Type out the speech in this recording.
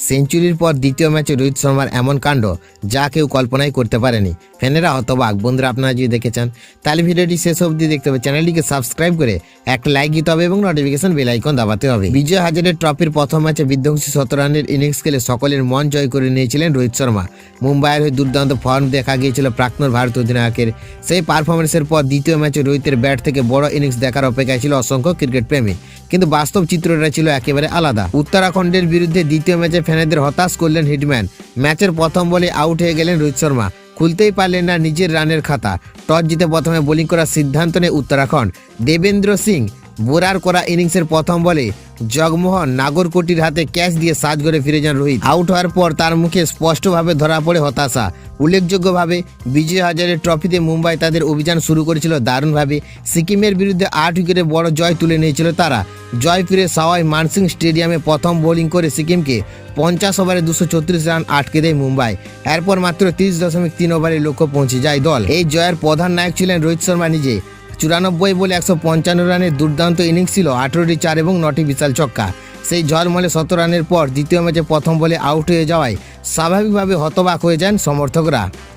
সেঞ্চুরির পর দ্বিতীয় ম্যাচে রোহিত শর্মার এমন কাণ্ড যা কেউ কল্পনাই করতে পারেনি। ফ্যানেরা হতবাক। বন্ধুরা, আপনারা যদি দেখেছেন তাহলে ভিডিওটি শেষ অবধি দেখতে হবে, চ্যানেলটিকে সাবস্ক্রাইব করে একটা লাইক দিতে হবে এবং নোটিফিকেশন বেল আইকন দাবাতে হবে। বিজয় হাজারে ট্রফির প্রথম ম্যাচে বিধ্বংসী 17 রানের ইনিংস খেলে সকলের মন জয় করে নিয়েছিলেন রোহিত শর্মা। মুম্বাইয়ের হয়ে দুর্দান্ত ফর্ম দেখা গিয়েছিল প্রাক্তন ভারত অধিনায়কের। সেই পারফরমেন্সের পর দ্বিতীয় ম্যাচে রোহিতের ব্যাট থেকে বড় ইনিংস দেখার অপেক্ষায় ছিল অসংখ্য ক্রিকেট প্রেমী, কিন্তু বাস্তব চিত্রটা ছিল একেবারে আলাদা। উত্তরাখণ্ডের বিরুদ্ধে দ্বিতীয় ম্যাচে ফ্যানেদের হতাশ করলেন হিটম্যান। ম্যাচের প্রথম বলে আউট হয়ে গেলেন রোহিত শর্মা। খুলতেই পারলেন না নিজের রানের খাতা। টস জিতে প্রথমে বোলিং করার সিদ্ধান্ত নেয় উত্তরাখণ্ড। দেবেন্দ্র সিং বোরার করা ইনিংসের প্রথম বলে জগমোহন নাগরকোটির হাতে ক্যাচ দিয়ে সাজঘরে ফিরে যান রোহিত। আউট হওয়ার পর তার মুখে স্পষ্টভাবে ধরা পড়ে হতাশা। উল্লেখযোগ্যভাবে বিজয় হাজারে ট্রফিতে মুম্বাই তাদের অভিযান শুরু করেছিল দারুণভাবে। সিকিমের বিরুদ্ধে 8 উইকেটে বড় জয় তুলে নিয়েছিল তারা। জয় ফিরে সাওয়াই মানসিং স্টেডিয়ামে প্রথম বোলিং করে সিকিমকে 50 ওভারে 234 রান আটকে দেয় মুম্বাই। এরপর মাত্র 30.3 ওভারে লক্ষ্য পৌঁছে যায় দল। এই জয়ের প্রধান নায়ক ছিলেন রোহিত শর্মা নিজে। 94 বলে 155 রানের দুর্দান্ত ইনিংস ছিল, 18টি 4 এবং 9টি বিশাল ছক্কা। সেই ঝলমলে 17 রানের পর দ্বিতীয় ম্যাচে প্রথম বলে আউট হয়ে যাওয়ায় স্বাভাবিকভাবে হতবাক হয়ে যান সমর্থকরা।